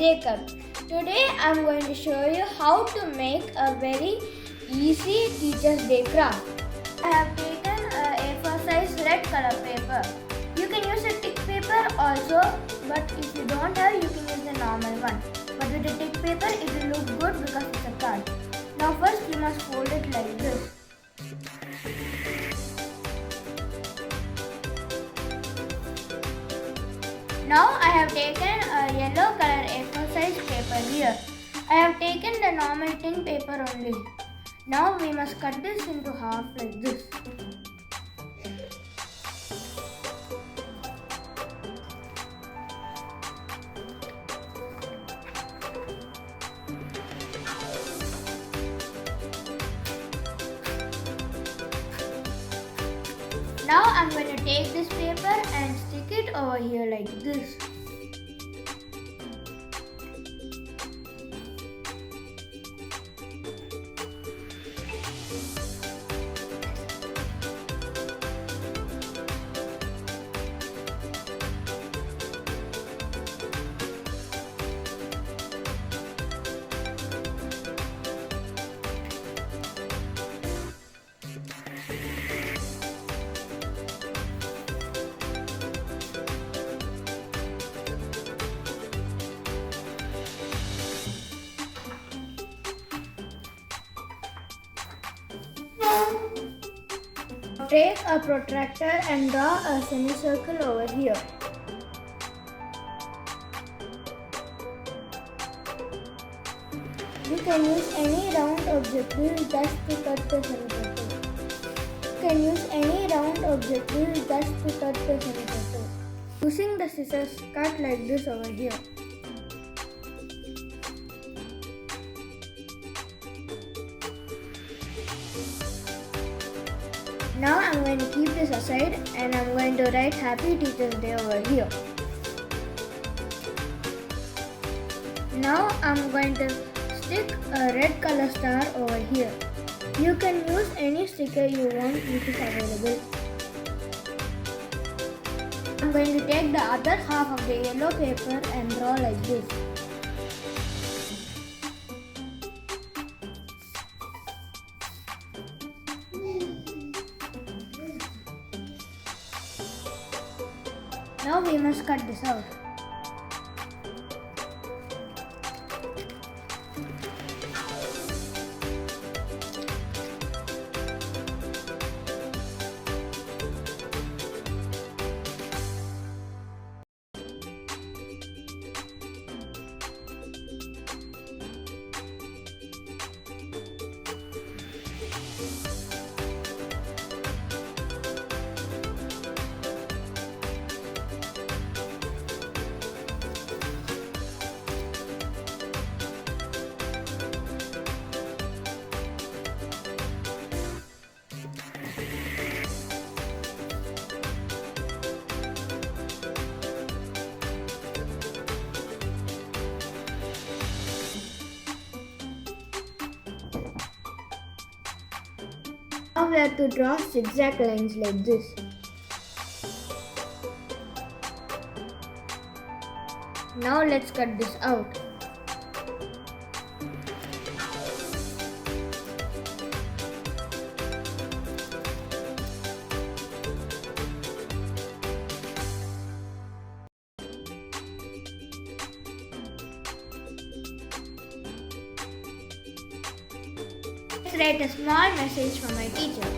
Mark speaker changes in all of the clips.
Speaker 1: Jacob. Today I am going to show you how to make a very easy Teacher's Day craft. I have taken a A4 size red color paper. You can use a tick paper also, but if you don't have, you can use the normal one. But with a tick paper it will look good because it's a card. Now first you must fold it like this. Now I have taken a yellow color A4 size paper here. I have taken the normal tin paper only. Now we must cut this into half like this. Now I am going to take this paper and stick it over here like this. Take a protractor and draw a semicircle over here. You can use any round object wheel just to cut the semicircle. Using the scissors, cut like this over here. Now I am going to keep this aside and I am going to write Happy Teacher's Day over here. Now I am going to stick a red color star over here. You can use any sticker you want which is available. I am going to take the other half of the yellow paper and draw like this. Now we must cut this out. Now we have to draw zigzag lines like this. Now let's cut this out. Let's write a small message for my teacher.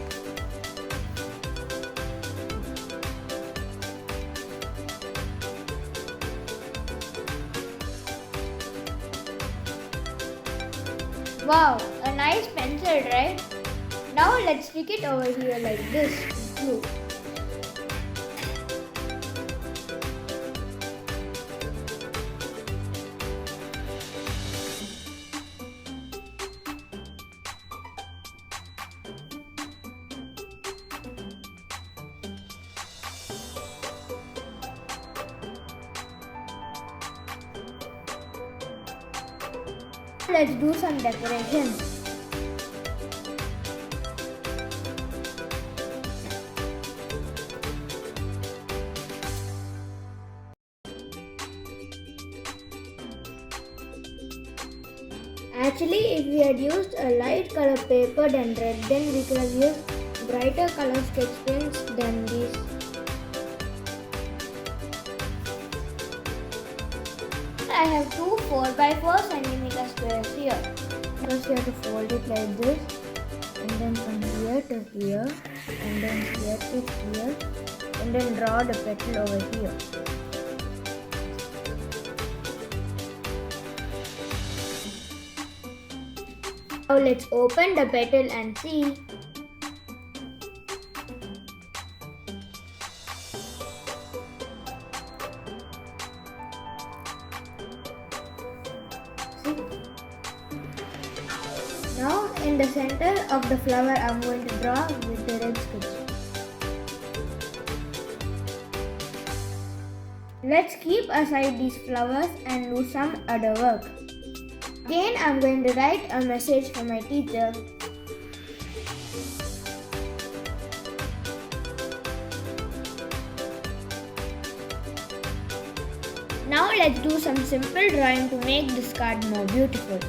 Speaker 1: Wow, a nice pencil, right? Now let's stick it over here like this with glue. Let's do some decorations. Actually, if we had used a light color paper than red, then we could have used brighter color sketch pens than these. I have two 4x4 cm squares here. First we have to fold it like this, and then from here to here, and then here to here, and then draw the petal over here. Now let's open the petal and see. Now in the center of the flower I'm going to draw with the red sketch. Let's keep aside these flowers and do some other work. Again I'm going to write a message for my teacher. Now let's do some simple drawing to make this card more beautiful.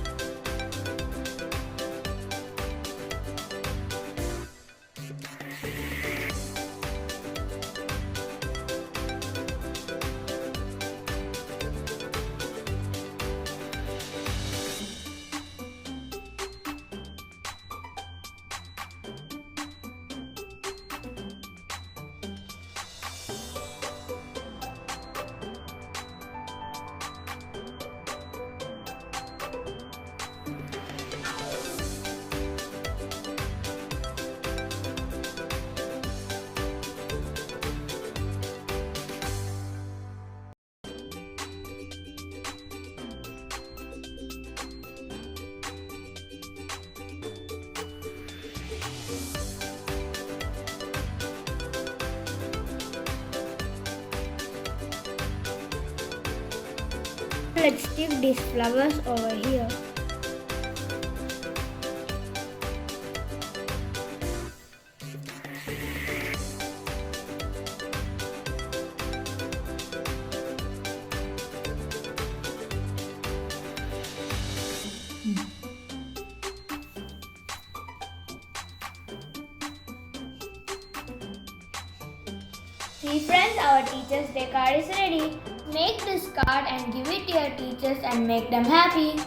Speaker 1: Let's stick these flowers over here. See friends, our Teachers' Day card is ready. Make this card and give it to your teachers and make them happy.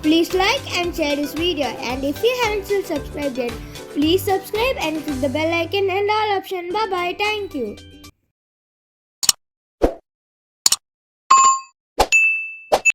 Speaker 1: Please like and share this video, and if you haven't still subscribed yet, please subscribe and click the bell icon and all option. Bye bye. Thank you.